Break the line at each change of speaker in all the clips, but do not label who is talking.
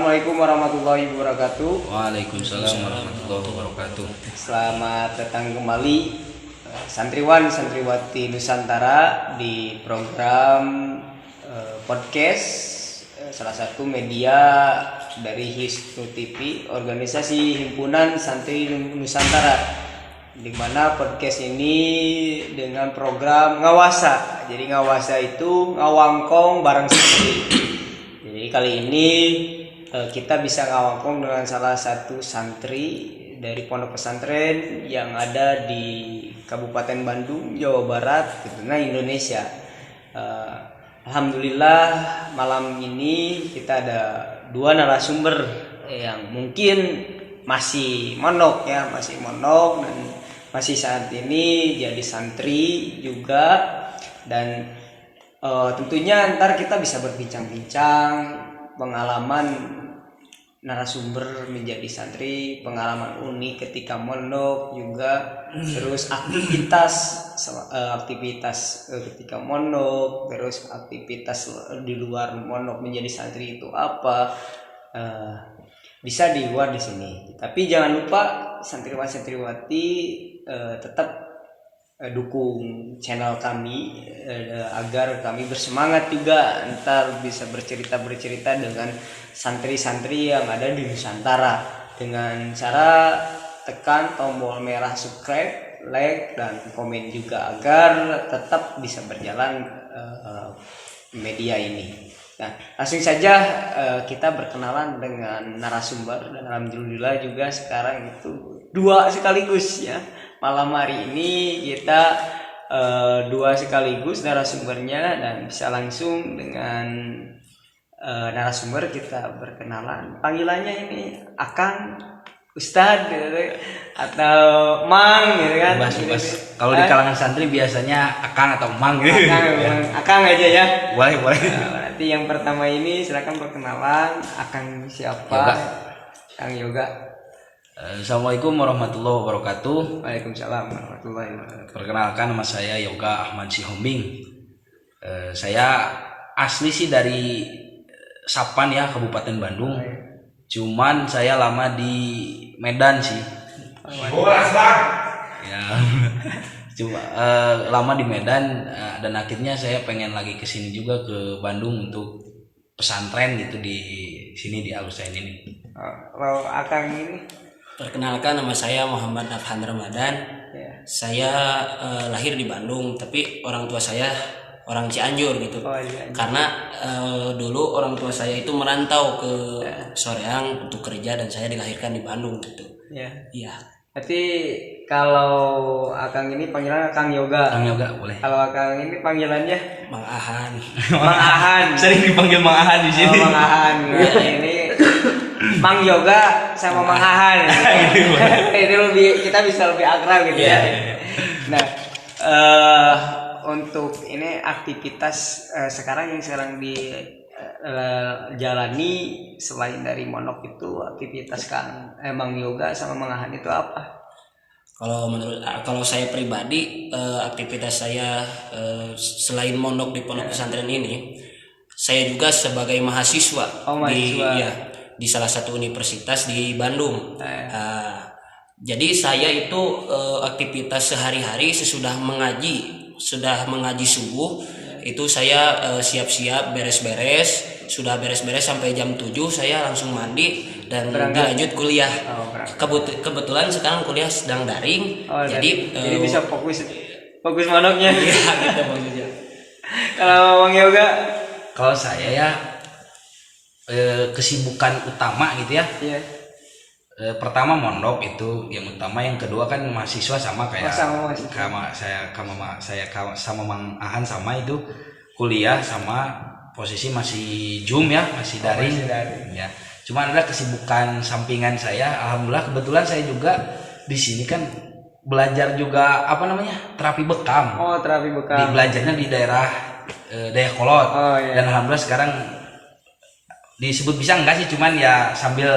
Assalamualaikum warahmatullahi wabarakatuh.
Waalaikumsalam warahmatullahi wabarakatuh.
Selamat datang kembali santriwan santriwati Nusantara di program podcast salah satu media dari Hiznu TV, organisasi himpunan santri Nusantara, di mana podcast ini dengan program ngawasa. Jadi ngawasa itu ngawangkong bareng santri. Jadi kali ini kita bisa ngawangkong dengan salah satu santri dari pondok pesantren yang ada di Kabupaten Bandung, Jawa Barat, gitu, nah Indonesia. Alhamdulillah malam ini kita ada dua narasumber yang mungkin masih mondok dan masih saat ini jadi santri juga, dan tentunya ntar kita bisa berbincang-bincang pengalaman narasumber menjadi santri, pengalaman unik ketika mondok juga, terus aktivitas ketika mondok, terus aktivitas di luar mondok menjadi santri itu apa, bisa di luar di sini. Tapi jangan lupa santriwan-santriwati tetap dukung channel kami agar kami bersemangat juga ntar bisa bercerita dengan santri-santri yang ada di Nusantara dengan cara tekan tombol merah subscribe, like, dan komen juga agar tetap bisa berjalan media ini. Nah, langsung saja kita berkenalan dengan narasumber, dan alhamdulillah juga sekarang itu dua sekaligus ya. Malam hari ini kita dua sekaligus narasumbernya, dan bisa langsung dengan narasumber kita berkenalan. Panggilannya ini Akang, Ustadz atau Mang gitu kan.
Bebas. Kalau di kalangan santri biasanya Akang atau Mang gitu.
Akang aja ya.
Boleh.
Berarti yang pertama ini silakan perkenalan. Akang siapa?
Yoga.
Kang Yoga.
Assalamualaikum warahmatullahi wabarakatuh.
Waalaikumsalam warahmatullahi wabarakatuh.
Perkenalkan, nama saya Yoga Ahmad Sihombing. Saya asli sih dari Sapan ya, Kabupaten Bandung. Cuman saya lama di Medan sih. Ya. Cuma lama di Medan, dan akhirnya saya pengen lagi kesini juga ke Bandung untuk pesantren gitu di sini di Al-Husain ini.
Kalau Akang ini?
Perkenalkan, nama saya Muhammad Nafhan Ramadan.
Ya.
Saya lahir di Bandung, tapi orang tua saya orang Cianjur gitu.
Cianjur.
Karena dulu orang tua saya itu merantau ke Soreang untuk kerja, dan saya dilahirkan di Bandung gitu.
Ya.
Iya.
Berarti kalau Akang ini panggilan Akang Yoga.
Kang Yoga boleh.
Kalau Akang ini panggilannya
Mang Ahan.
Mang Ahan.
Sering dipanggil Mang Ahan di sini.
Mang Ahan. Ini Mang Yoga sama Mang Ahan. Ini kita bisa lebih akrab gitu ya. Nah, untuk ini aktivitas sekarang dijalani selain dari mondok itu, aktivitas Kang Mang Yoga sama Mang Ahan itu apa?
Kalau saya pribadi, aktivitas saya selain mondok di pondok pesantren ini, saya juga sebagai mahasiswa. Di salah satu universitas di Bandung. Jadi saya itu aktivitas sehari-hari sudah mengaji subuh, itu saya siap-siap beres-beres, sudah beres-beres sampai jam 7 saya langsung mandi dan lanjut kuliah. Kebetulan sekarang kuliah sedang daring. Jadi
bisa fokus mondoknya.
Iya, gitu maksudnya.
Kalau Mang Yoga?
Kalau saya ya kesibukan utama gitu ya.
Iya.
Pertama mondok itu yang utama, yang kedua kan mahasiswa sama kayak sama Mang Ahan sama itu kuliah, sama posisi masih Zoom ya, masih daring. Ya. Cuma ada kesibukan sampingan saya, alhamdulillah kebetulan saya juga di sini kan belajar juga terapi bekam.
Oh, terapi bekam.
Belajarnya di daerah Dayakolot.
Iya.
Dan alhamdulillah sekarang disebut bisa enggak sih, cuman ya sambil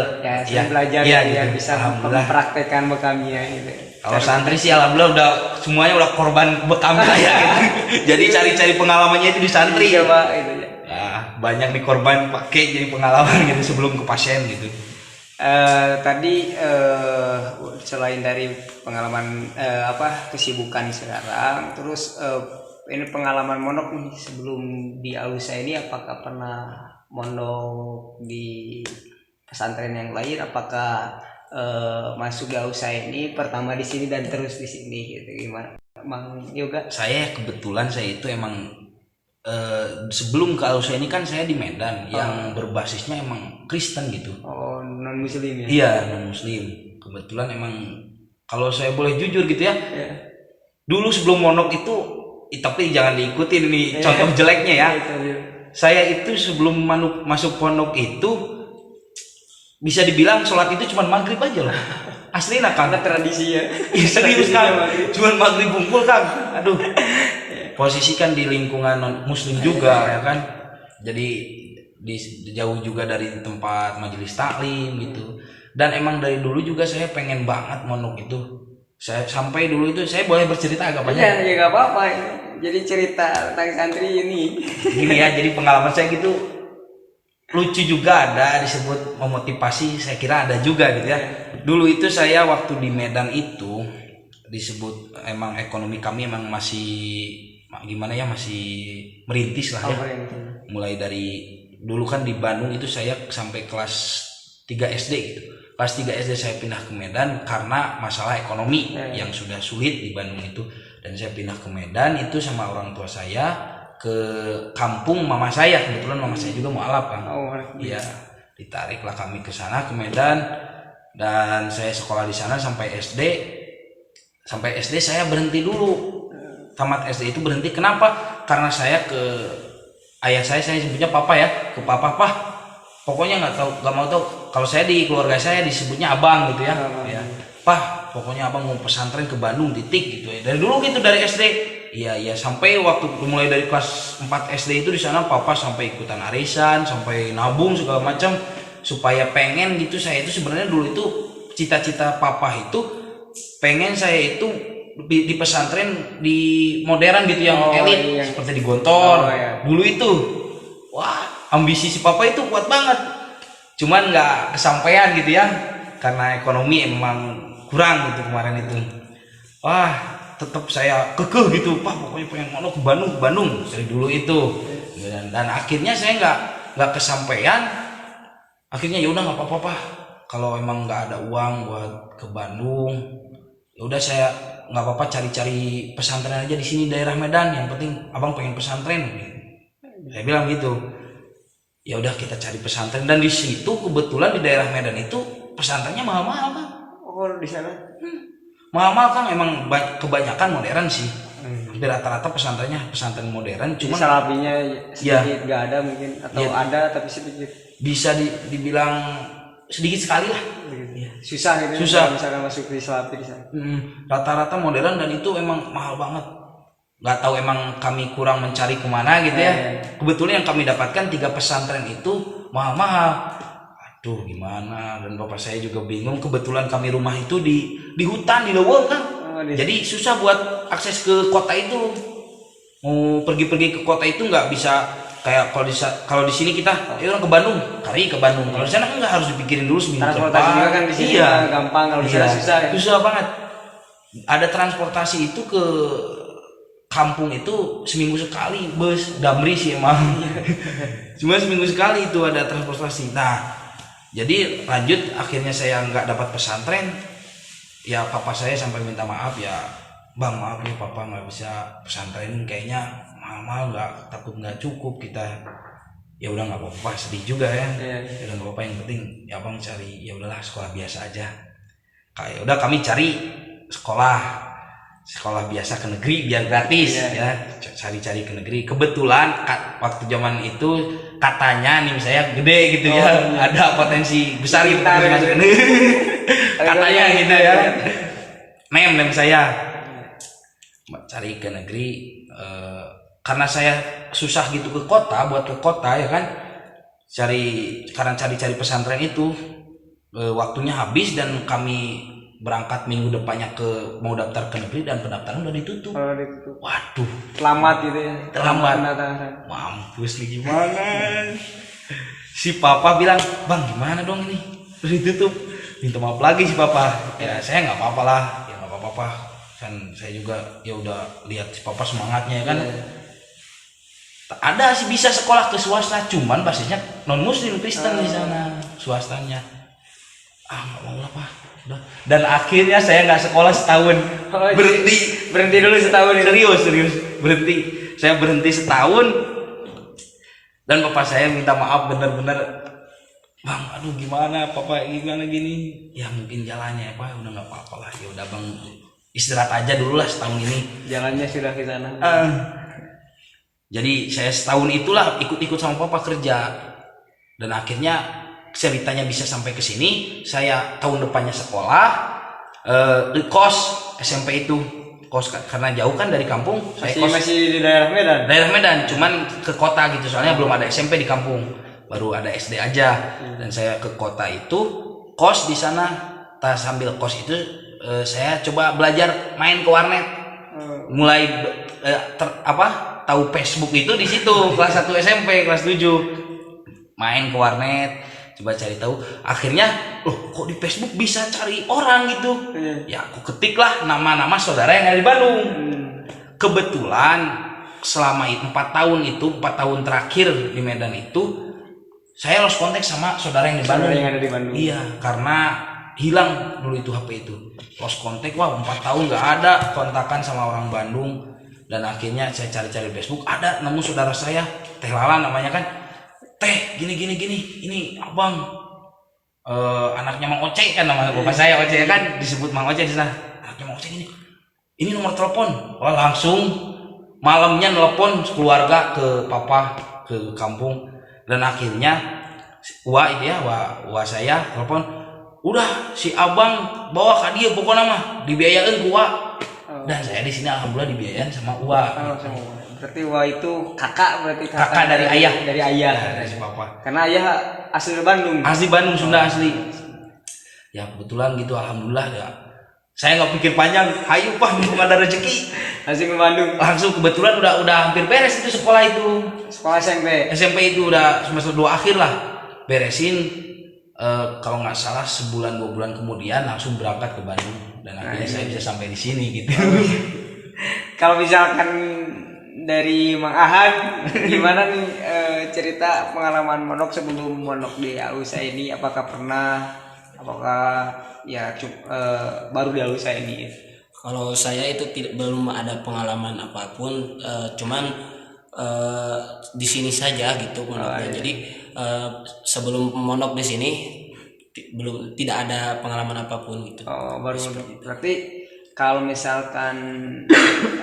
belajar
gitu.
Bisa mempraktekkan bekamnya gitu.
Kalau santri sih alhamdulillah udah semuanya udah korban bekam saya gitu. Jadi cari-cari pengalamannya itu di santri.
Iya, Pak, itu ya.
Nah, banyak dikorban pakai jadi pengalaman gitu sebelum ke pasien gitu.
Tadi selain dari pengalaman kesibukan sekarang, terus ini pengalaman mondok nih sebelum di Ausa ini, apakah pernah mondok di pesantren yang lain? Apakah masuk di Ausa ini pertama di sini dan terus di sini gitu, gimana Mang Yoga?
Saya kebetulan saya itu emang sebelum ke Ausa ini kan saya di Medan yang berbasisnya emang Kristen gitu.
Oh, non muslim ya?
Iya, non muslim. Kebetulan emang kalau saya boleh jujur gitu ya, dulu sebelum mondok itu, tapi jangan diikutin nih contoh jeleknya ya. Saya itu sebelum masuk pondok itu bisa dibilang sholat itu cuma maghrib aja loh. Asli nah Kang.
Karena tradisi ya.
Serius Kang, cuma maghrib bungkul Kang. Aduh. Posisi kan di lingkungan non muslim juga ya kan. Jadi jauh juga dari tempat majelis taklim gitu. Dan emang dari dulu juga saya pengen banget mondok itu. Saya sampai dulu itu saya boleh bercerita agak banyak.
Iya, ya nggak apa-apa. Jadi cerita tentang santri ini.
Gini ya, jadi pengalaman saya gitu lucu juga, ada disebut memotivasi, saya kira ada juga gitu ya. Dulu itu saya waktu di Medan itu disebut emang ekonomi kami emang masih gimana ya, masih merintis lah ya. Mulai dari dulu kan di Bandung itu saya sampai kelas 3 SD gitu. Kelas 3 SD saya pindah ke Medan karena masalah ekonomi yang sudah sulit di Bandung itu, dan saya pindah ke Medan itu sama orang tua saya ke kampung mama saya. Kebetulan mama saya juga mualaf kan. Iya, ditariklah kami ke sana ke Medan, dan saya sekolah di sana sampai SD. Sampai SD saya berhenti dulu. Tamat SD itu berhenti. Kenapa? Karena saya ke ayah saya sebutnya papa ya, ke papa, pokoknya nggak mau tahu. Kalau saya di keluarga saya disebutnya abang gitu ya. Ya, Pah, pokoknya abang mau pesantren ke Bandung titik gitu ya. Dari dulu gitu, dari SD. Iya, sampai waktu mulai dari kelas 4 SD itu di sana papa sampai ikutan arisan, sampai nabung segala macam supaya pengen gitu. Saya itu sebenarnya dulu itu cita-cita papa itu pengen saya itu di pesantren di modern gitu yang elit seperti di Gontor. Dulu itu. Wah, ambisi si papa itu kuat banget. Cuman nggak kesampaian gitu ya, karena ekonomi emang kurang gitu kemarin itu. Wah, tetap saya kekeh gitu, Pak, pokoknya pengen mondok ke Bandung dari dulu itu. Dan akhirnya saya nggak kesampaian. Akhirnya ya udah nggak apa-apa, Pak. Kalau emang nggak ada uang buat ke Bandung, ya udah saya nggak apa-apa cari-cari pesantren aja di sini daerah Medan. Yang penting abang pengen pesantren. Saya bilang gitu. Ya udah kita cari pesantren, dan di situ kebetulan di daerah Medan itu pesantrennya mahal-mahal Kang.
Oh, di sana
Mahal-mahal Kang, emang kebanyakan modern sih. Hampir rata-rata pesantrennya pesantren modern. Cuma
salapinya sedikit nggak ada mungkin, atau ada tapi sedikit.
Bisa dibilang sedikit sekali lah.
Susah gitu.
Susah.
Misalkan masuk di salapi di sana.
Rata-rata modern, dan itu emang mahal banget. Nggak tahu emang kami kurang mencari kemana gitu ya. Kebetulan yang kami dapatkan 3 pesantren itu mahal-mahal. Aduh gimana, dan bapak saya juga bingung. Kebetulan kami rumah itu di hutan, di Leweng kan. Jadi susah buat akses ke kota itu. Mau pergi-pergi ke kota itu nggak bisa kayak kalau di sini kita ke Bandung, ke Bandung. Kalau di sana nggak, harus dipikirin dulu seminggu depan.
Transportasi juga kan di sini gampang, kalau di sana susah ya.
Susah banget. Ada transportasi itu ke kampung itu seminggu sekali, bus Damri sih emang. Cuma seminggu sekali itu ada transportasi. Nah, jadi lanjut, akhirnya saya nggak dapat pesantren. Ya papa saya sampai minta maaf, ya bang maaf ya papa nggak bisa pesantren, kayaknya mahal, nggak, takut nggak cukup kita. Ya udah nggak apa-apa, sedih juga ya. Ya udah nggak apa-apa, yang penting ya bang cari, ya udahlah sekolah biasa aja. Kayak udah kami cari sekolah biasa ke negeri biar gratis ya, cari-cari ke negeri. Kebetulan waktu zaman itu katanya nih saya gede gitu ada potensi besar gitu masuk ke negeri. Katanya gitu ya. Mem saya cari ke negeri karena saya susah gitu ke kota, buat ke kota ya kan. Cari pesantren itu waktunya habis, dan kami berangkat minggu depannya mau daftar ke negeri dan pendaftaran udah ditutup.
Kalau ditutup.
Waduh,
Terlambat gitu ya.
Terlambat.
Pendaftaran.
mampus nih gimana? Si papa bilang, bang gimana dong ini udah ditutup, minta maaf lagi si papa. Ya saya nggak apa-apa lah, ya nggak apa-apa kan, saya juga ya udah lihat si papa semangatnya ya kan. Ada sih bisa sekolah ke swasta, cuman basisnya non muslim Kristen di sana swastanya. Nggak mau lah pak, udah. Dan akhirnya saya nggak sekolah setahun, berhenti
dulu setahun itu.
serius berhenti. Saya berhenti setahun dan bapak saya minta maaf bener-bener, bang aduh gimana papa gimana gini, ya mungkin jalannya ya pak, udah nggak apa-apa lah, ya udah bang istirahat aja dulu lah setahun ini,
Jalannya sudah ke sana.
Jadi saya setahun itulah ikut-ikut sama papa kerja, dan akhirnya ceritanya bisa sampai ke sini. Saya tahun depannya sekolah di kos SMP itu, kos karena jauh kan dari kampung. Saya
Masih di daerah Medan.
Daerah Medan, cuman ke kota gitu, soalnya belum ada SMP di kampung, baru ada SD aja. Dan saya ke kota itu kos di sana. Sambil kos itu saya coba belajar main ke warnet, mulai tahu Facebook itu di situ kelas 1 SMP, kelas 7 main ke warnet, coba cari tahu. Akhirnya loh kok di Facebook bisa cari orang gitu. Ya aku ketiklah nama-nama saudara yang ada di Bandung. Kebetulan selama 4 tahun terakhir di Medan itu saya lost kontak sama saudara yang di Bandung.
Yang ada di Bandung.
Iya, karena hilang dulu itu HP itu, lost kontak. Wah 4 tahun nggak ada kontakan sama orang Bandung. Dan akhirnya saya cari-cari Facebook, ada nemu saudara saya, Teh Lala namanya kan. Teh gini, ini abang anaknya Mang Oce kan, nama bapak saya Oce kan, disebut Mang Oce di sana. Anaknya Mang Oce ini nomor telepon. Wah langsung malamnya nelpon keluarga ke papa ke kampung. Dan akhirnya Wah saya telepon, udah si abang bawa ke dia pokoknya mah dibiayain ku Wah. Dan saya di sini alhamdulillah dibiayain sama Wah.
Berarti Wah itu kakak
dari ayah.
Dari ayah.
Dari si papa.
Karena ayah asli Bandung.
Asli Bandung, Sunda asli. Ya kebetulan gitu alhamdulillah ya. Saya nggak pikir panjang, hayu pak mumpung ada rezeki.
Langsung ke Bandung.
Langsung kebetulan udah hampir beres itu sekolah itu.
Sekolah SMP.
SMP itu udah semester 2 akhir lah. Beresin. Kalau nggak salah sebulan 2 bulan kemudian langsung berangkat ke Bandung, dan akhirnya saya bisa sampai di sini gitu.
Kalau misalkan dari Mang Ahad gimana nih cerita pengalaman mondok sebelum mondok di Alusa ini? Apakah ya baru di Alusa ini?
Kalau saya itu belum ada pengalaman apapun, cuman di sini saja gitu mondoknya. Jadi sebelum mondok di sini tidak ada pengalaman apapun gitu.
Baru berarti kalau misalkan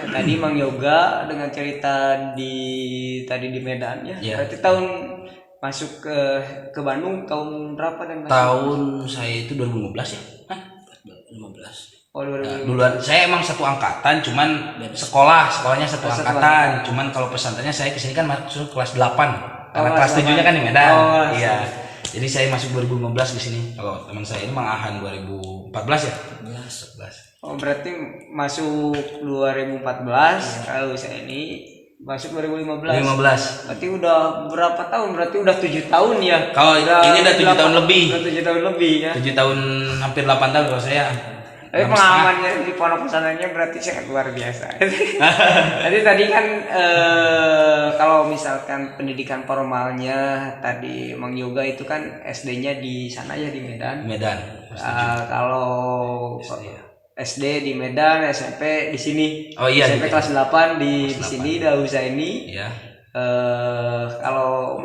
tadi Mang Yoga dengan cerita tadi di Medan ya. Berarti tahun masuk ke Bandung tahun berapa dan
tahun saya itu 2015 ya.
15.
Duluan saya emang satu angkatan, cuman sekolahnya satu angkatan. Cuman kalau pesantrennya saya kesini kan masuk kelas 8. Karena kelas 7-nya kan di Medan. Iya. Jadi saya masuk 2015 di sini. Kalau teman saya ini Mang Ahan 2014 ya? 11.
Berarti masuk 2014, kalau saya ini masuk 2015. Berarti udah berapa tahun? Berarti udah 7 tahun ya.
Kalau ini udah 7 tahun lebih.
Udah 7 tahun lebih ya.
7 tahun hampir 8 tahun kalau saya.
Tapi pengalamannya di pondok pesantrennya berarti sangat luar biasa. Jadi tadi kan kalau misalkan pendidikan formalnya tadi Mang Yoga itu kan SD-nya di sana ya di Medan. Kalau SD di Medan, SMP di sini.
Oh iya.
SMP kelas 8 di sini di Alusa ini.
Iya.
Kalau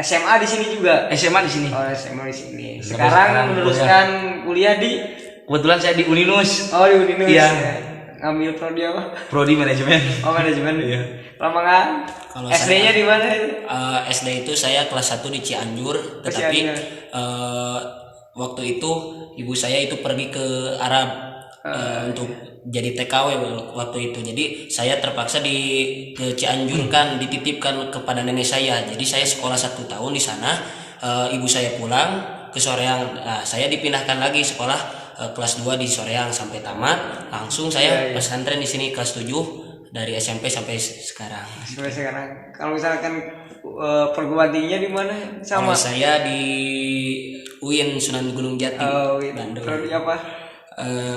SMA di sini juga.
SMA di sini.
Oh, SMA di sini. Sekarang meneruskan kuliah di.
Kebetulan saya di Uninus.
Oh, di Uninus.
Iya.
Ngambil prodi apa?
Prodi manajemen.
Oh, manajemen.
Iya.
Lamangan.
Kalau
SD-nya di mana?
SD itu saya kelas 1 di Cianjur, tetapi waktu itu ibu saya itu pergi ke Arab untuk jadi TKW waktu itu. Jadi saya terpaksa ke Cianjur kan dititipkan kepada nenek saya. Jadi saya sekolah 1 tahun di sana. Ibu saya pulang ke Soreang. Saya dipindahkan lagi sekolah kelas 2 di Soreang sampai tamat, langsung saya pesantren di sini kelas 7 dari SMP sampai sekarang.
Sampai sekarang. Kalau misalkan perguruan tingginya di mana? Sama.
Kalau saya di UIN Sunan Gunung Jati, Bandung.
Prodi apa?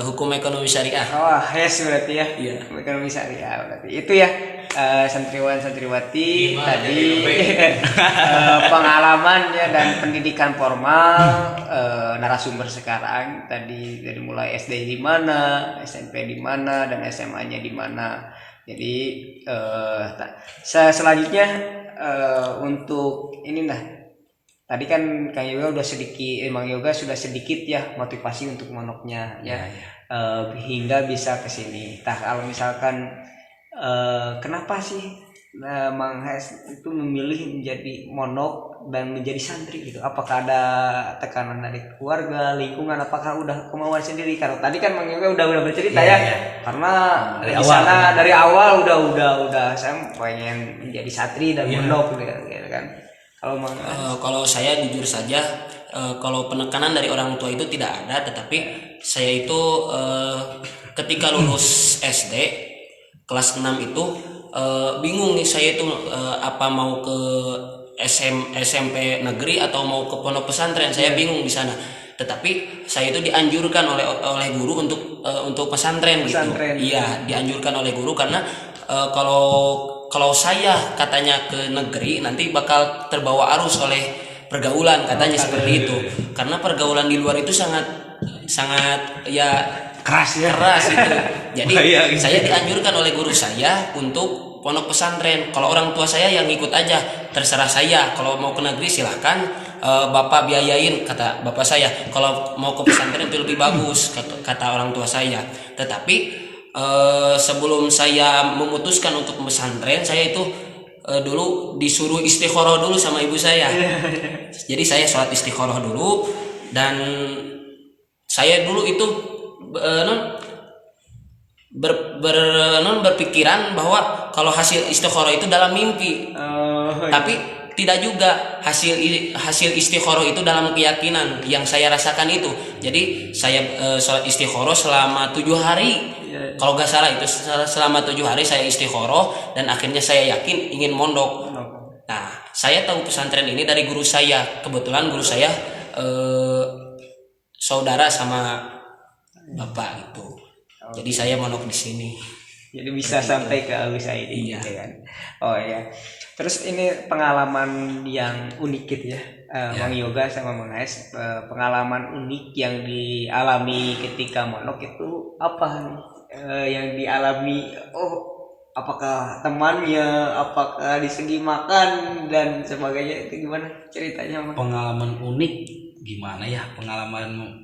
Hukum Ekonomi Syariah.
Oh, yes berarti ya.
Iya.
Ekonomi syariah berarti. Itu ya santriwan santriwati tadi pengalamannya dan pendidikan formal narasumber sekarang tadi dari mulai SD di mana, SMP di mana dan SMA-nya di mana. Jadi selanjutnya untuk ini nah. Tadi kan Kang Yoga udah sedikit, Emang Yoga sudah sedikit ya motivasi untuk monoknya ya. Hingga bisa ke sini. Nah, kalau misalkan kenapa sih Mang Hes itu memilih menjadi monok dan menjadi santri gitu? Apakah ada tekanan dari keluarga, lingkungan, apakah udah kemauan sendiri? Karena tadi kan Mang Yoga udah bercerita karena dari awal udah saya pengen menjadi santri dan monok gitu kan.
Kalau saya jujur saja, kalau penekanan dari orang tua itu tidak ada, tetapi saya itu ketika lulus SD kelas 6 itu bingung nih saya itu apa mau ke SMP negeri atau mau ke pondok pesantren. Saya bingung di sana. Tetapi saya itu dianjurkan oleh guru untuk pesantren gitu. Iya, dianjurkan oleh guru karena kalau saya katanya ke negeri nanti bakal terbawa arus oleh pergaulan katanya seperti itu. Karena pergaulan di luar itu sangat ya keras itu. Jadi saya dianjurkan oleh guru saya untuk pondok pesantren. Kalau orang tua saya yang ikut aja, terserah saya. Kalau mau ke negeri silahkan bapak biayain kata bapak saya. Kalau mau ke pesantren itu lebih bagus kata orang tua saya. Tetapi sebelum saya memutuskan untuk pesantren, saya itu dulu disuruh istikharah dulu sama ibu saya. Jadi saya sholat istikharah dulu dan saya dulu itu berpikiran bahwa kalau hasil istikharah itu dalam mimpi. Tapi tidak juga, hasil istikharah itu dalam keyakinan yang saya rasakan itu. Jadi saya sholat istikharah selama 7 hari. Kalau nggak salah itu selama 7 hari saya istikharah dan akhirnya saya yakin ingin mondok. Nah, saya tahu pesantren ini dari guru saya. Kebetulan guru saya saudara sama bapak gitu. Jadi saya mondok di sini.
Jadi bisa sampai ke Al-Usaid gitu kan. Oh ya. Terus ini pengalaman yang unik gitu ya. Mang Yoga sama Mang Hes, pengalaman unik yang dialami ketika mondok itu apa nih? Yang dialami apakah temannya, apakah di segi makan dan sebagainya, itu gimana ceritanya?
Pengalaman unik gimana ya, pengalaman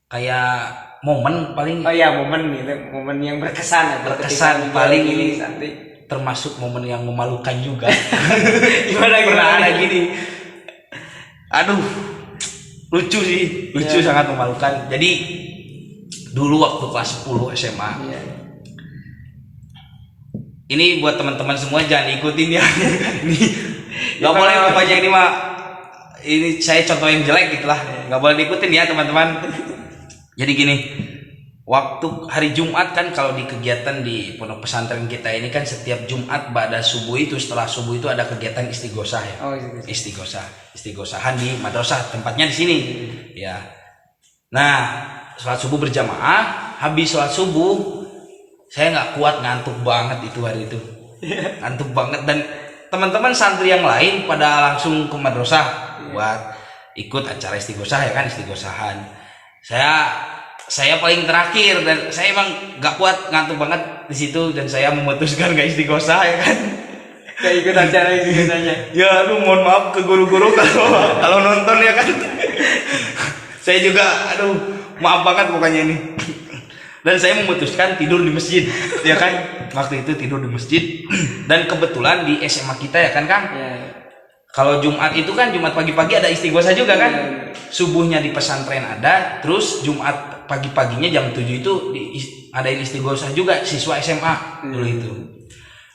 kayak momen paling
momen gitu, momen yang berkesan
paling ini termasuk momen yang memalukan juga.
gimana
ada gini, aduh lucu sih, sangat memalukan. Jadi dulu waktu kelas 10 SMA. Ini buat teman-teman semua jangan ikutin ya. Nggak boleh pokoknya ini mah. Ini saya contoh yang jelek gitulah. Nggak boleh diikutin ya teman-teman. Jadi gini, waktu hari Jumat kan kalau di kegiatan di pondok pesantren kita ini kan setiap Jumat pada subuh itu, setelah subuh itu ada kegiatan istighosah ya. Istighosahan di madrasah, tempatnya di sini. Ya. Nah, sholat subuh berjamaah, habis sholat subuh saya nggak kuat, ngantuk banget itu hari itu. Ngantuk banget dan teman-teman santri yang lain pada langsung ke madrasah buat ikut acara istighosah ya kan, istighosahan. Saya paling terakhir dan saya emang nggak kuat, ngantuk banget di situ dan saya memutuskan nggak istighosah ya kan.
Gak ikut acara istighosahnya.
Ya aduh mohon maaf ke guru-guru kalau nonton ya kan. Saya juga aduh maaf banget pokoknya ini. Dan saya memutuskan tidur di masjid ya kan. Waktu itu tidur di masjid dan kebetulan di SMA kita ya kan Kang. Kalau Jumat itu kan Jumat pagi-pagi ada istighosah juga kan. Subuhnya di pesantren ada, terus Jumat pagi-paginya jam 7 itu adain istighosah juga siswa SMA dulu itu.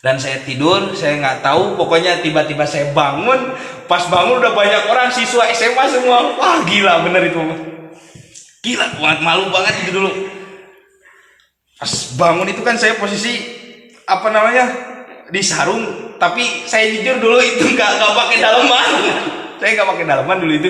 Dan saya tidur, saya nggak tahu, pokoknya tiba-tiba saya bangun, pas bangun udah banyak orang siswa SMA semua. Wah gila bener itu. Gila, malu banget itu dulu. Pas bangun itu kan saya posisi apa namanya di sarung, tapi saya jujur dulu itu nggak pakai dalaman. Saya nggak pakai dalaman dulu itu,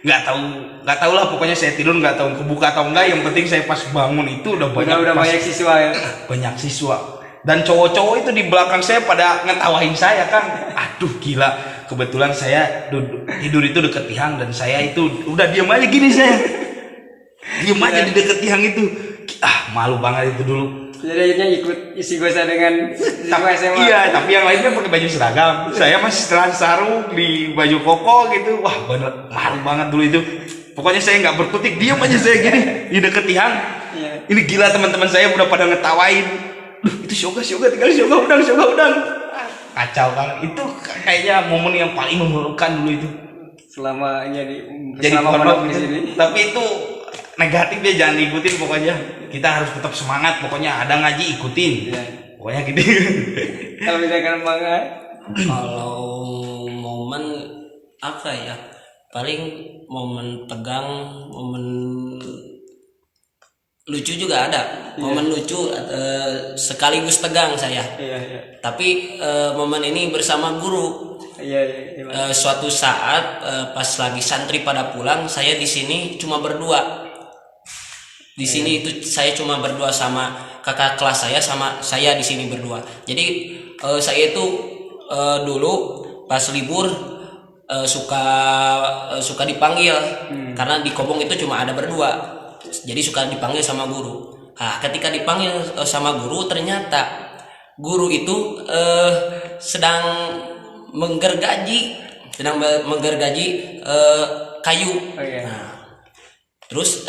nggak tahu lah, pokoknya saya tidur nggak tahu kebuka atau enggak. Yang penting saya pas bangun itu udah
banyak siswa ya.
Banyak siswa dan cowok-cowok itu di belakang saya pada ngetawain saya kan. Aduh gila, kebetulan saya tidur itu deket tiang dan saya itu udah diam aja gini, saya diam aja di deket tiang itu. Malu banget itu dulu.
Jadi akhirnya ikut isi gosa dengan siswa SMA.
Iya, tapi yang lainnya pakai baju seragam. Saya masih setelan sarung di baju koko gitu. Wah, bener malu banget dulu itu. Pokoknya saya nggak berkutik, diam aja saya gini di deket tiang. Iya. Ini gila, teman-teman saya udah pada ngetawain. Itu Syoga tinggal Syoga udang. Kacau kan. Itu kayaknya momen yang paling memalukan dulu itu.
Selama
pondok
di sini.
Tapi itu negatif ya, jangan diikutin pokoknya. Kita harus tetap semangat, pokoknya ada ngaji ikutin. Ya. Pokoknya gitu.
Kalau misalkan
kalau momen apa ya, paling momen tegang, momen lucu juga ada. Momen lucu sekaligus tegang saya. Tapi momen ini bersama guru. Suatu saat pas lagi santri pada pulang, saya di sini cuma berdua. Di sini itu saya cuma berdua sama kakak kelas saya, sama saya di sini berdua. Jadi saya itu dulu pas libur suka dipanggil karena di Kobong itu cuma ada berdua. Jadi suka dipanggil sama guru. Ketika dipanggil sama guru, ternyata guru itu sedang menggergaji kayu. Terus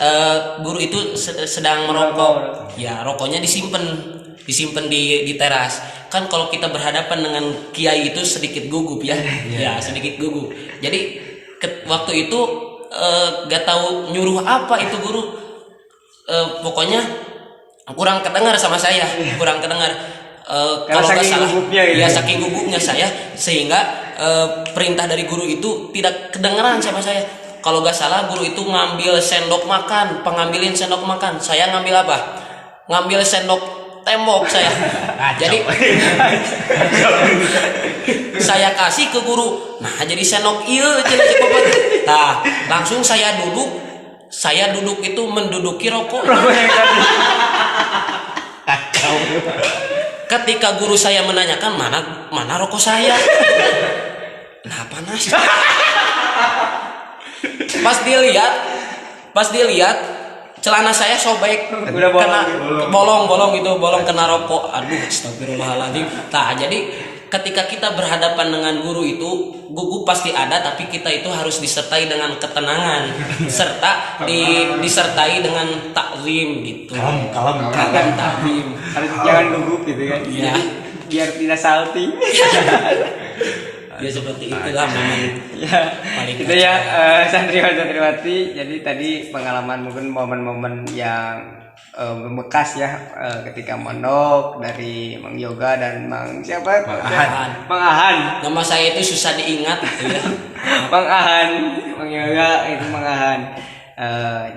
guru itu sedang merokok. Ya, rokoknya disimpan di teras. Kan kalau kita berhadapan dengan kiai itu sedikit gugup ya. Ya, sedikit gugup. Jadi waktu itu gak tahu nyuruh apa itu guru. Pokoknya kurang kedengar sama saya, kurang kedengar. Kalau nggak salah, saking gugupnya saya sehingga perintah dari guru itu tidak kedengaran sama saya. Kalau nggak salah guru itu ngambil sendok makan, pengambilin sendok makan. Saya ngambil apa? Ngambil sendok tembok saya. Jadi saya kasih ke guru. Nah, jadi sendok iya cek. Nah, langsung saya duduk. Saya duduk itu menduduki rokok. Ketika guru saya menanyakan mana rokok saya. Nah, panas. Pas dilihat celana saya sobek, kena bolong kena rokok. Aduh, astagfirullahaladzim. Nah, jadi ketika kita berhadapan dengan guru itu, gugup pasti ada, tapi kita itu harus disertai dengan ketenangan serta disertai dengan takzim gitu.
Kalem
takzim. Harus jangan gugup gitu kan. Iya. Biar tidak salting.
Ya seperti itulah momen paling
itu ya, santriwati. Jadi tadi pengalaman mungkin momen-momen yang membekas ya, ketika mondok dari Mang Yoga dan Mang siapa? Mang Ahan.
Nama saya itu susah diingat gitu ya.
Mang Ahan, Mang Yoga itu Mang Ahan.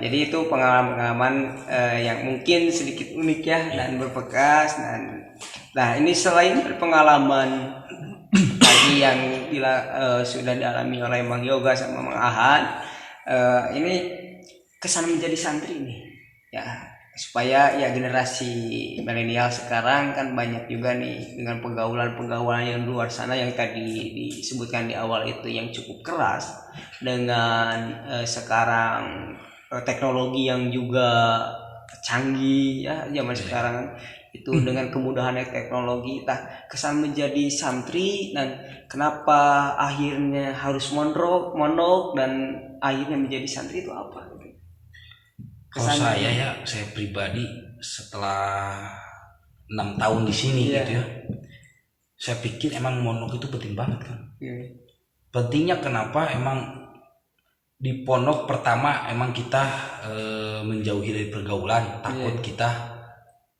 Jadi itu pengalaman yang mungkin sedikit unik ya dan berbekas. Nah, ini selain pengalaman tadi yang sudah dialami oleh Mang Yoga sama Mang Ahan, ini kesan menjadi santri nih ya, supaya ya generasi milenial sekarang kan banyak juga nih dengan pergaulan yang luar sana yang tadi disebutkan di awal itu yang cukup keras, dengan sekarang teknologi yang juga canggih ya zaman sekarang itu dengan kemudahan teknologi. Kesan menjadi santri dan kenapa akhirnya harus mondok dan akhirnya menjadi santri itu apa?
Kalau saya pribadi setelah 6 tahun di sini gitu ya, saya pikir emang mondok itu penting banget kan. Pentingnya kenapa? Emang di pondok pertama emang kita menjauhi dari pergaulan, takut kita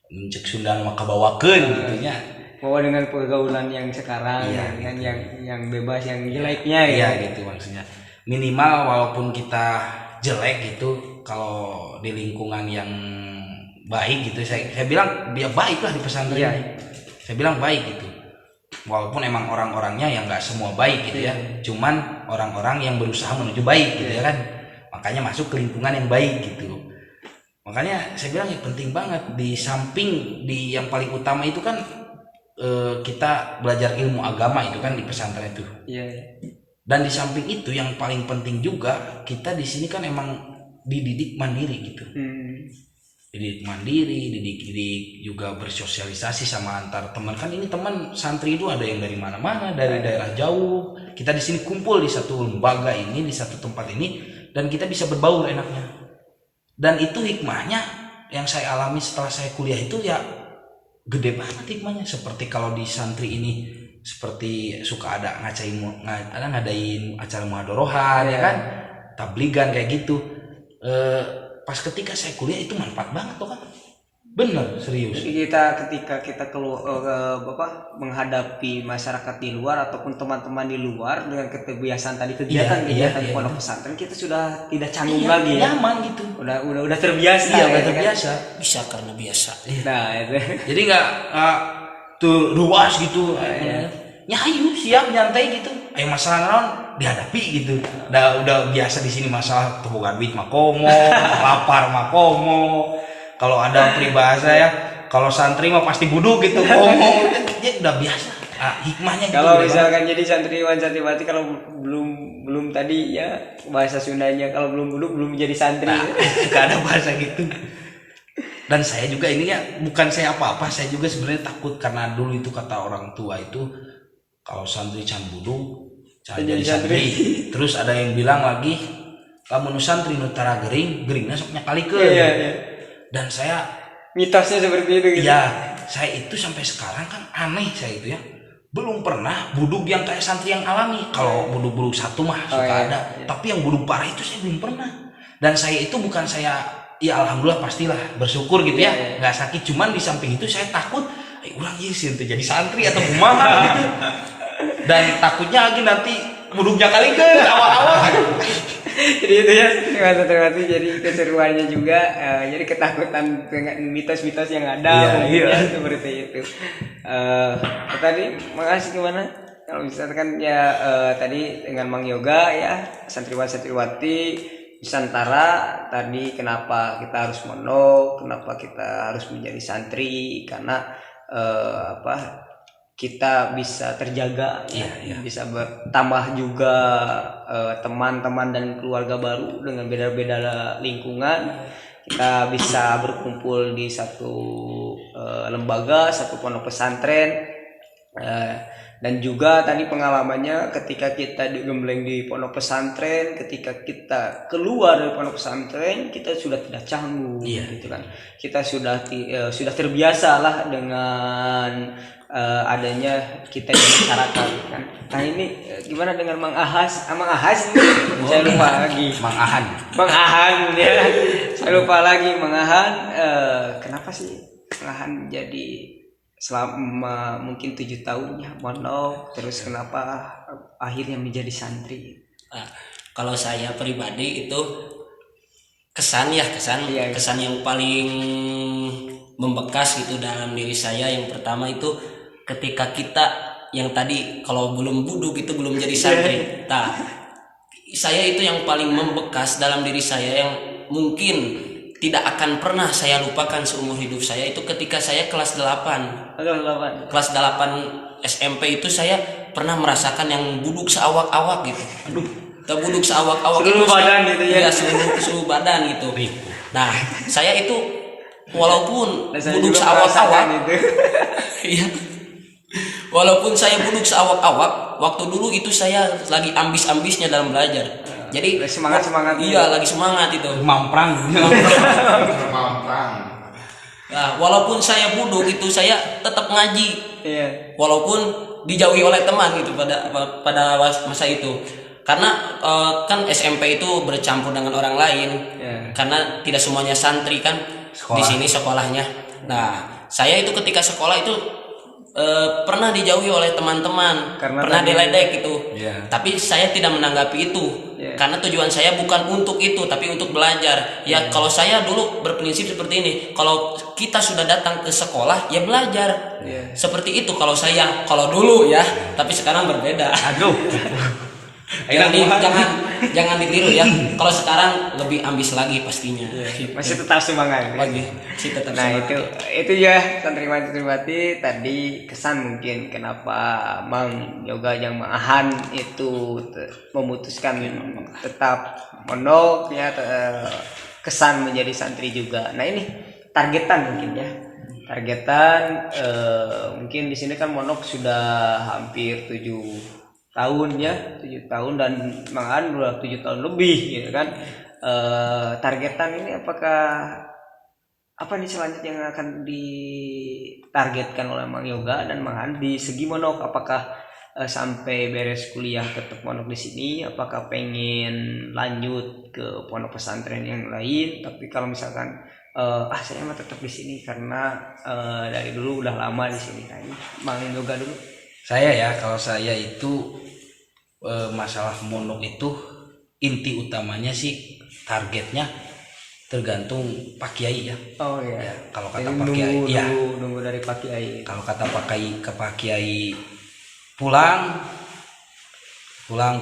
mencek Sunda maka bawakeun gitunya.
Bahwa dengan pergaulan yang sekarang dengan yang bebas, yang jeleknya
gitu maksudnya. Minimal walaupun kita jelek gitu, kalau di lingkungan yang baik gitu, saya bilang dia baik lah di pesantren ini. Saya bilang baik gitu, walaupun emang orang-orangnya yang nggak semua baik gitu ya, cuman orang-orang yang berusaha menuju baik gitu ya kan, makanya masuk ke lingkungan yang baik gitu. Makanya saya bilang ya penting banget, di samping di yang paling utama itu kan kita belajar ilmu agama itu kan di pesantren itu. Dan di samping itu yang paling penting juga, kita di sini kan emang dididik mandiri gitu. Dididik mandiri, dididik juga bersosialisasi sama antar teman. Kan ini teman santri itu ada yang dari mana-mana, dari daerah jauh. Kita di sini kumpul di satu lembaga ini, di satu tempat ini, dan kita bisa berbaur enaknya. Dan itu hikmahnya yang saya alami setelah saya kuliah itu ya gede banget hikmahnya. Seperti kalau di santri ini seperti suka ada ngadain acara muhadorohan ya kan, tabligan kayak gitu. Pas ketika saya kuliah itu manfaat banget tuh kan, bener serius.
Jadi ketika kita menghadapi masyarakat di luar ataupun teman-teman di luar dengan kebiasaan tadi kegiatan di pondok pesantren, kita sudah tidak canggung lagi ya, nyaman gitu, udah terbiasa.
Udah terbiasa,
bisa karena biasa.
Nah itu.
Jadi nggak tuh ruas gitu, nyayu siap nyantai gitu. Masalah naon dihadapi gitu. Udah biasa di sini masalah tebogan duit makomo, lapar makomo. Kalau ada peribahasa ya, kalau santri mah pasti buduk gitu, komo. Ya udah biasa. Hikmahnya gitu.
Kalau misalkan jadi santriwan santriwati, kalau belum tadi ya bahasa Sundanya, kalau belum buduk belum menjadi santri.
Gak ada bahasa gitu. Dan saya juga ini ya, bukan saya apa-apa, saya juga sebenarnya takut karena dulu itu kata orang tua itu kalau santri can buduk jadi santri. Terus ada yang bilang lagi, kamu nu santri nu tara geringna sok nyakalikeun. Dan saya
mitosnya seperti itu gitu.
Ya, saya itu sampai sekarang kan aneh saya itu ya. Belum pernah buduk yang kayak santri yang alami. Kalau buduk-buduk satu mah suka ada, tapi yang buduk parah itu saya belum pernah. Dan saya itu bukan saya ya alhamdulillah pastilah bersyukur gitu ya, nggak sakit. Cuman di samping itu saya takut, ulang sih untuk jadi santri atau kumaha gitu. Dan takutnya lagi nanti buduknya kali ke awal-awal.
Jadi itu ya terima kasih. Jadi keseruannya juga, jadi ketakutan dengan mitos-mitos yang ada seperti itu. Tadi makasih gimana? Kalau misalkan ya tadi dengan Mang Yoga ya, santriwan-santriwati Nusantara tadi, kenapa kita harus mondok, kenapa kita harus menjadi santri, karena kita bisa terjaga, bisa bertambah juga teman-teman dan keluarga baru dengan beda-beda lingkungan. Kita bisa berkumpul di satu lembaga, satu pondok pesantren, dan juga tadi pengalamannya ketika kita digembleng di pondok pesantren, ketika kita keluar dari pondok pesantren kita sudah tidak canggung, gitu kan. Kita sudah terbiasa lah dengan adanya kita di masyarakat kan. Nah ini gimana dengan Mang Ahas? Mang Ahas ini saya lupa lagi.
Mang Ahan
ya. Saya lupa lagi Mang Ahan. Kenapa sih Mang Ahan jadi selama mungkin 7 tahun ya mondok, terus kenapa akhirnya menjadi santri?
Kalau saya pribadi itu kesan yang paling membekas itu dalam diri saya. Yang pertama itu ketika kita yang tadi kalau belum buduk itu belum jadi santri. Nah, saya itu yang paling membekas dalam diri saya, yang mungkin tidak akan pernah saya lupakan seumur hidup saya, itu ketika saya kelas 8 SMP itu saya pernah merasakan yang buduk seawak-awak gitu. Buduk seawak-awak
seluruh
itu
badan gitu ya.
Seluruh badan gitu. Nah, saya itu walaupun buduk seawak-awak iya. Walaupun saya buduk seawak-awak, waktu dulu itu saya lagi ambis-ambisnya dalam belajar. Jadi
semangat.
Iya, lagi semangat itu.
Mamprang.
Nah, walaupun saya buduk itu saya tetap ngaji.
Iya.
Walaupun dijauhi oleh teman gitu pada masa itu. Karena kan SMP itu bercampur dengan orang lain. Karena tidak semuanya santri kan. Di sini sekolahnya. Nah, saya itu ketika sekolah itu pernah dijauhi oleh teman-teman,
Karena
pernah
tadi-
diledek gitu.
Iya.
Tapi saya tidak menanggapi itu.
Iya.
Karena tujuan saya bukan untuk itu, tapi untuk belajar. Ya kalau saya dulu berprinsip seperti ini, kalau kita sudah datang ke sekolah ya belajar.
Iya.
Seperti itu kalau dulu ya, tapi sekarang berbeda.
Aduh.
Jangan ditiru ya. Kalau sekarang lebih ambis lagi pastinya.
Masih tetap semangat.
Lagi sih tetap
Nah
semangat.
itu ya santriwati tadi kesan mungkin kenapa Mang Yoga yang Maahan itu memutuskan tetap mondok ya, kesan menjadi santri juga. Nah ini targetan mungkin ya, mungkin di sini kan mondok sudah hampir 7 tahun ya, 7 tahun dan Maahan udah 7 tahun lebih gitu kan. Targetan ini apa nih selanjutnya yang akan ditargetkan oleh Mang Yoga dan Mang Han di segi mondok? Apakah sampai beres kuliah tetap mondok di sini? Apakah pengen lanjut ke pondok pesantren yang lain? Tapi kalau misalkan saya mah tetap di sini karena dari dulu udah lama di sini. Nah, ini Mang Yoga dulu.
Kalau saya itu masalah mondok itu inti utamanya sih targetnya tergantung Pak Kiai ya.
Oh iya.
Ya, kalau kata
Jadi
Pak Kiai, ya.
nunggu dari Pak Kiai.
Kalau kata Pak Kiai pulang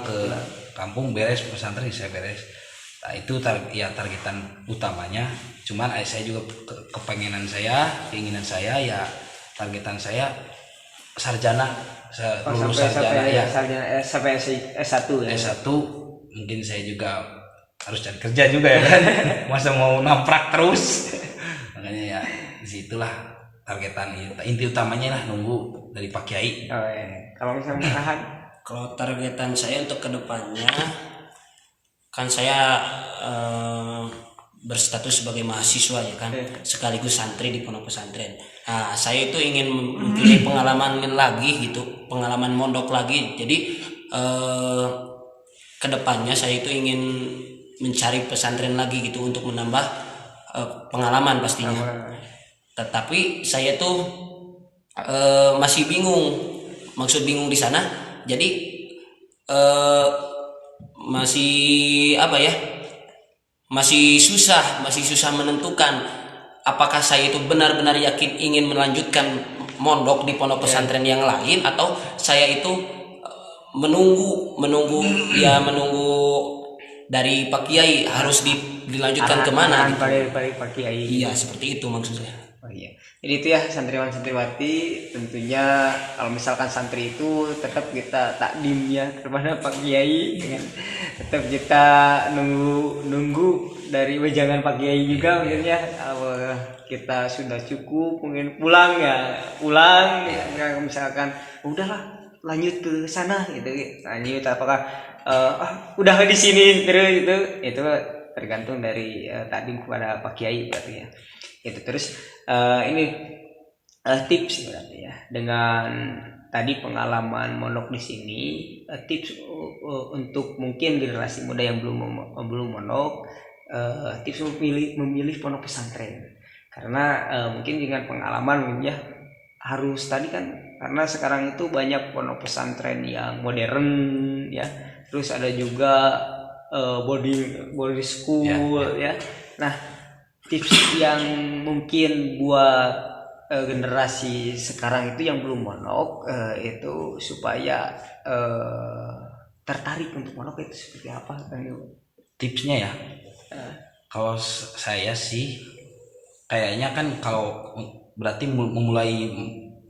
ke kampung beres pesantren saya beres. Nah, itu targetan utamanya. Cuman saya juga keinginan saya ya targetan saya sarjana, lulus sarjana ya.
Sampai S1 ya.
S1 mungkin saya juga harus cari kerja juga ya kan. Masa mau namprak terus. Makanya ya disitulah targetan inti utamanya lah nunggu dari Pak Kiai.
Oh iya. Kalau misalnya Maahan
Kalau targetan saya untuk kedepannya, kan saya berstatus sebagai mahasiswa ya kan, sekaligus santri di pondok pesantren. Nah, saya itu ingin mempunyai pengalaman lagi gitu, pengalaman mondok lagi. Jadi kedepannya saya itu ingin mencari pesantren lagi gitu untuk menambah pengalaman pastinya. Tetapi saya tuh masih bingung, maksud bingung di sana. Jadi masih apa ya? Masih susah menentukan apakah saya itu benar-benar yakin ingin melanjutkan mondok di pondok pesantren yang lain, atau saya itu menunggu dari Pak Kiai harus dilanjutkan kemana gitu.
Pak Kiai.
Iya, seperti itu maksud saya.
Oh iya. Jadi itu ya santriwan santriwati, tentunya kalau misalkan santri itu tetap kita takdim ya kepada Pak Kiai, dengan tetap kita nunggu dari wejangan Pak Kiai juga mungkin ya. Kita sudah cukup mungkin pulang ya misalkan udahlah lanjut ke sana gitu, lanjut apakah udah di sini terus itu tergantung dari takdim kepada Pak Kiai berarti ya. Itu terus ini tips berarti ya, dengan tadi pengalaman mondok di sini, tips untuk mungkin generasi muda yang belum mondok, tips memilih pondok pesantren. Karena mungkin dengan pengalaman ya harus tadi kan, karena sekarang itu banyak pondok pesantren yang modern ya, terus ada juga body school ya. Nah, tips yang mungkin buat generasi sekarang itu yang belum mondok itu supaya tertarik untuk mondok itu seperti apa kan?
Tipsnya ya, kalau saya sih kayaknya kan kalau berarti memulai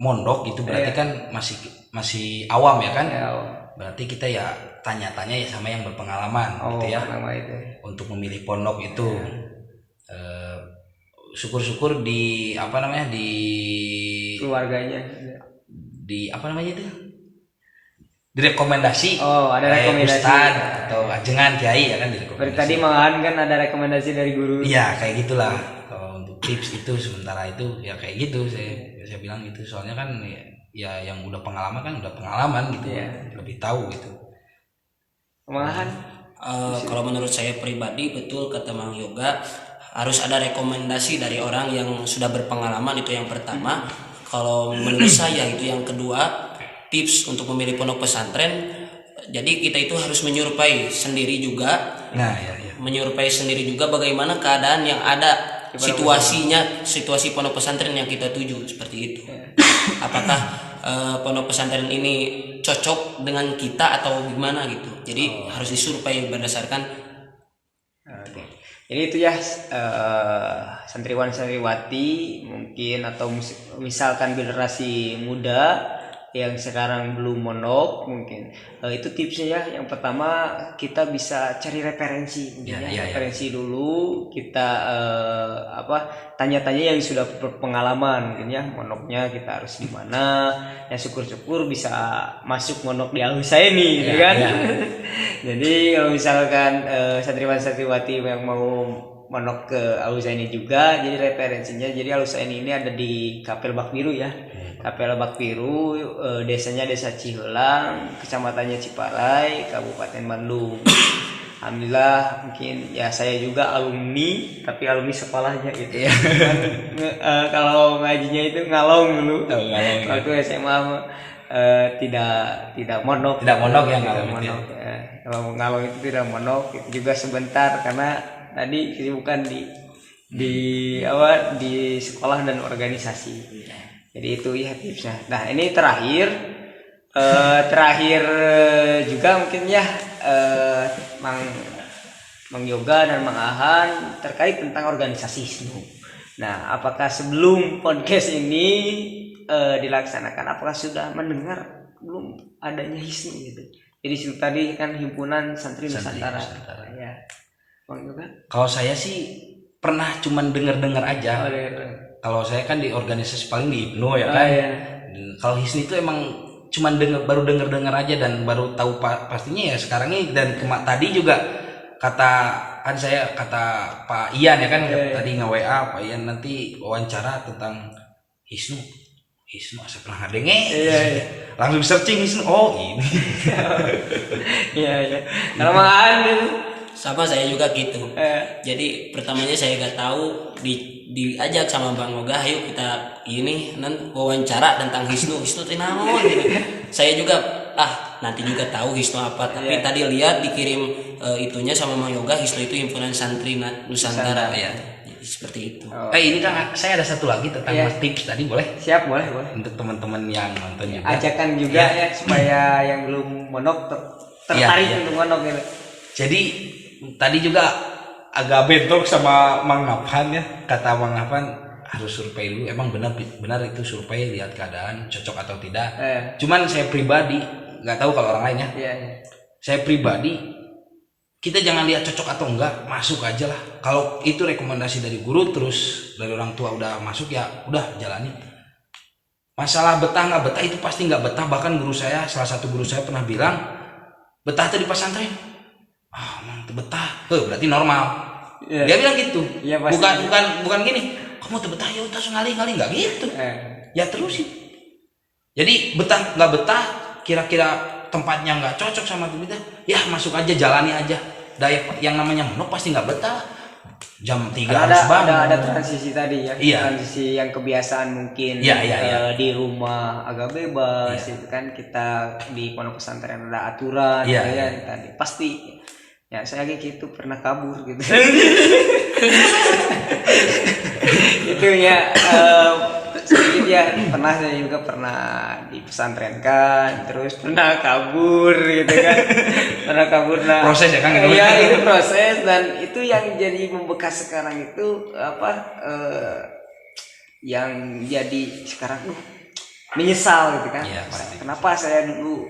mondok itu berarti kan masih awam ya kan, berarti kita ya tanya-tanya ya sama yang berpengalaman gitu ya, untuk memilih pondok itu. Syukur-syukur di
keluarganya,
di direkomendasi.
Ada rekomendasi
Ustad atau ajengan kiai ya kan direkomendasi.
Berarti tadi malahan kan ada rekomendasi dari guru.
Iya kayak gitulah. Kalau untuk tips itu sementara itu ya kayak gitu, saya bilang gitu, soalnya kan ya yang udah pengalaman gitu ya. Lebih tahu gitu.
Malahan
kalau menurut saya pribadi, betul kata Mang Yoga, harus ada rekomendasi dari orang yang sudah berpengalaman, itu yang pertama. kalau menurut saya itu yang kedua, tips untuk memilih pondok pesantren. Jadi kita itu harus menyerupai sendiri juga.
Nah, ya.
Menyerupai sendiri juga bagaimana keadaan yang ada, situasi pondok pesantren yang kita tuju seperti itu. Apakah pondok pesantren ini cocok dengan kita atau gimana gitu. Jadi harus disurvei berdasarkan.
Oke. Jadi itu ya santriwan santriwati mungkin atau misalkan generasi muda yang sekarang belum mondok mungkin itu tipsnya ya. Yang pertama kita bisa cari referensi mungkin referensi dulu kita tanya-tanya yang sudah berpengalaman mungkin ya, mondoknya kita harus di mana ya, syukur-syukur bisa masuk mondok di Al-Husaini gitu kan. Jadi kalau misalkan santriwan santriwati yang mau mondok ke Al-Husaini juga, jadi referensinya, jadi Al-Husaini ini ada di Kapel Bakbiru ya. Kapel Bakbiru, desanya Desa Cihelang, kecamatannya Ciparai, Kabupaten Bandung. Alhamdulillah, mungkin ya saya juga alumni, tapi alumni sekolahnya gitu ya. Kalau ngajinya itu ngalong dulu. Waktu SMA tidak mondok.
Tidak mondok ya,
kalau ngalong itu tidak mondok, itu juga sebentar karena tadi kesibukan di sekolah dan organisasi. Jadi itu ya tipsnya. Nah ini terakhir juga mungkin ya Mang Yoga dan Mang Ahan terkait tentang organisasi HISNU. Nah apakah sebelum podcast ini dilaksanakan, apakah sudah mendengar belum adanya HISNU gitu? Jadi tadi kan himpunan santri Nusantara. Ya. Mang Yoga?
Kalau saya sih pernah cuman dengar aja. Kalau saya kan di organisasi paling di IPNU ya kan. Kalau HISNU itu emang cuman baru dengar aja dan baru tahu pastinya ya sekarang ini. Dan tadi juga kata Pak Ian ya kan, tadi nge-WA Pak Ian nanti wawancara tentang HISNU saya pernah ngadenge. Langsung searching HISNU, oh ini.
Iya. Kalau Mang
Sama saya juga gitu. Jadi pertamanya saya gak tahu, diajak sama Bang Yoga, ayo kita wawancara tentang HISNU naon gitu. Saya juga nanti juga tahu HISNU apa, tapi tadi lihat dikirim itunya sama Bang Yoga, HISNU itu himpunan santri Nusantara ya. Jadi seperti itu.
Ini kan saya ada satu lagi tentang tips tadi, boleh?
Siap, boleh.
Untuk teman-teman yang nonton juga.
Ajakan juga ya supaya yang belum mondok tertarik untuk mondok gitu.
Jadi tadi juga agak bentrok sama Mang Nafhan ya, kata Mang Nafhan harus survei dulu. Emang benar itu survei, lihat keadaan cocok atau tidak. Cuman saya pribadi nggak tahu kalau orang lain ya. Saya pribadi, kita jangan lihat cocok atau enggak, masuk aja lah. Kalau itu rekomendasi dari guru, terus dari orang tua udah masuk ya udah jalani. Masalah betah nggak betah itu pasti nggak betah. Bahkan salah satu guru saya pernah bilang, betah tuh di pesantren. Mantep betah, berarti normal. Dia bilang gitu. Bukan gini, kamu tuh betah ya udah ngali nggak gitu. Ya terus sih. Jadi betah nggak betah, kira-kira tempatnya nggak cocok sama kita, ya masuk aja, jalani aja. Daya yang namanya mondok pasti nggak betah. Jam 3 harus bangun.
Ada transisi tadi ya. Transisi yang kebiasaan mungkin di rumah agak bebas itu kan, kita di pondok pesantren ada aturan tadi pasti. Ya saya gitu pernah kabur gitu. Itu ya sedikit ya, saya juga pernah dipesantrenkan, terus pernah kabur gitu kan.
Proses ya kan?
Iya itu proses, dan itu yang jadi membekas sekarang itu yang jadi sekarang menyesal gitu kan. Kenapa saya dulu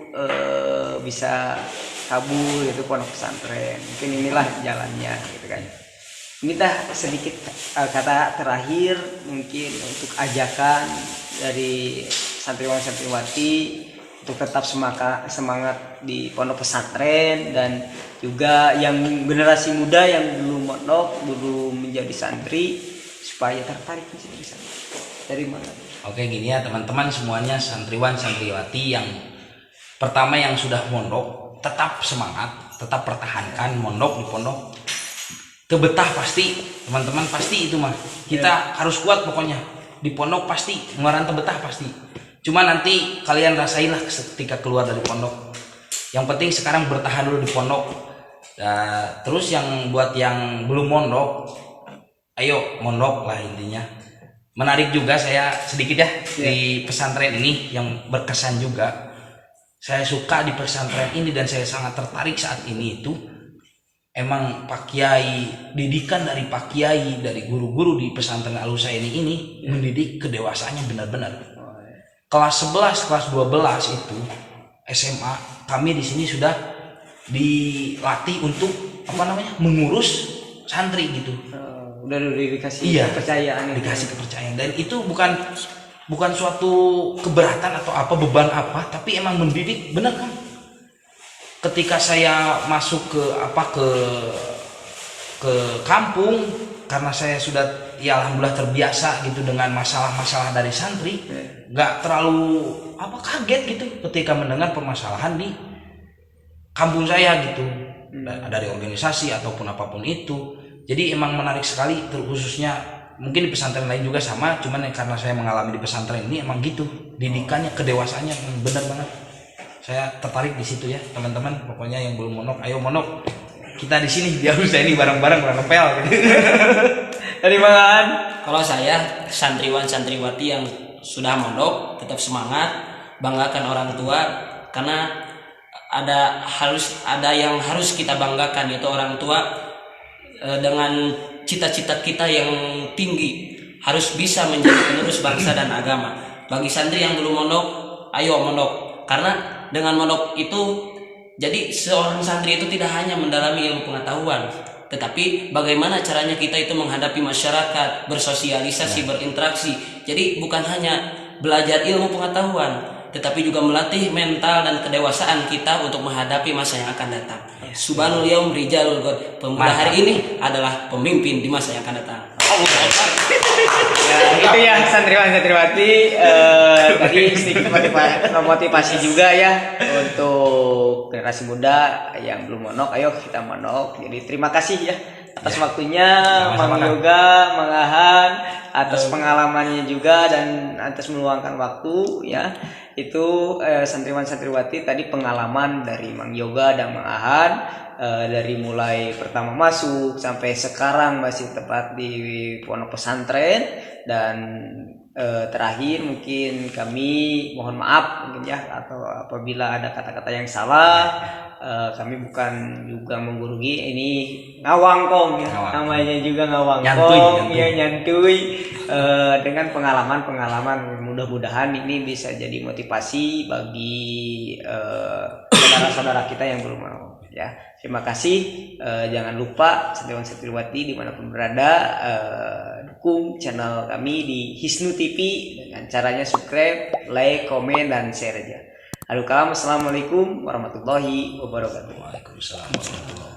bisa kabur itu pondok pesantren, mungkin inilah jalannya gitu kan. Ini sedikit kata terakhir mungkin untuk ajakan dari santriwan santriwati untuk tetap semangat di pondok pesantren, dan juga yang generasi muda yang belum mondok, belum menjadi santri, supaya tertarik menjadi santri. Dari mana?
Oke, gini ya teman-teman semuanya, santriwan santriwati yang pertama yang sudah mondok, tetap semangat, tetap pertahankan mondok di pondok. Kebetah pasti, teman-teman pasti itu mah. Kita harus kuat pokoknya. di pondok pasti ngerantau betah pasti. Cuma nanti kalian rasainlah ketika keluar dari pondok. Yang penting sekarang bertahan dulu di pondok. Terus yang buat yang belum mondok, ayo mondok lah intinya. Menarik juga saya sedikit ya di pesantren ini yang berkesan juga. Saya suka di pesantren ini dan saya sangat tertarik saat ini itu emang Pak Kiai, didikan dari Pak Kiai, dari guru-guru di pesantren Al Husaini ini mendidik kedewasaannya benar-benar. Kelas 11, kelas 12 itu SMA kami di sini sudah dilatih untuk mengurus santri gitu.
Udah dikasih kepercayaan,
dikasih kepercayaan, dan itu bukan suatu keberatan atau beban tapi emang mendidik benar kan. Ketika saya masuk ke kampung, karena saya sudah alhamdulillah terbiasa gitu dengan masalah-masalah dari santri, nggak terlalu kaget gitu ketika mendengar permasalahan di kampung saya gitu, dari organisasi ataupun apapun itu. Jadi emang menarik sekali, khususnya mungkin di pesantren lain juga sama, cuman karena saya mengalami di pesantren ini emang gitu, didikannya, kedewasaannya benar banget. Saya tertarik di situ ya teman-teman. Pokoknya yang belum mondok, ayo mondok. Kita di sini di Al-Husaini bareng-bareng ngepel gitu.
Dari Mangan.
Kalau saya santriwan santriwati yang sudah mondok tetap semangat, banggakan orang tua, karena ada yang harus kita banggakan, yaitu orang tua. Dengan cita-cita kita yang tinggi harus bisa menjadi penerus bangsa dan agama. Bagi santri yang belum mondok, ayo mondok, karena dengan mondok itu jadi seorang santri itu tidak hanya mendalami ilmu pengetahuan, tetapi bagaimana caranya kita itu menghadapi masyarakat, bersosialisasi, berinteraksi. Jadi bukan hanya belajar ilmu pengetahuan, tetapi juga melatih mental dan kedewasaan kita untuk menghadapi masa yang akan datang. Subhanul yaum rijalul ghad. Pemuda hari ini adalah pemimpin di masa yang akan datang.
Itu ya santriwan santriwati, tadi sedikit motivasi juga ya untuk generasi muda yang belum mondok, ayo kita mondok. Jadi terima kasih ya atas waktunya Mang Yoga, Mang Ahan, atas pengalamannya juga dan atas meluangkan waktu ya. Itu santriwan santriwati tadi pengalaman dari Mang Yoga dan Mang Ahan, dari mulai pertama masuk sampai sekarang masih tepat di pondok pesantren. Dan terakhir mungkin kami mohon maaf mungkin ya, atau apabila ada kata-kata yang salah. Kami bukan juga menggurui, ini ngawangkong ya, namanya juga ngawangkong, nyantuy. Dengan pengalaman-pengalaman, mudah-mudahan ini bisa jadi motivasi bagi saudara-saudara kita yang belum mau ya. Terima kasih. Jangan lupa santriwan santriwati dimanapun berada, dukung channel kami di Hisnu TV dengan caranya subscribe, like, komen, dan share aja. Assalamualaikum warahmatullahi wabarakatuh.
Waalaikumsalam warahmatullahi wabarakatuh.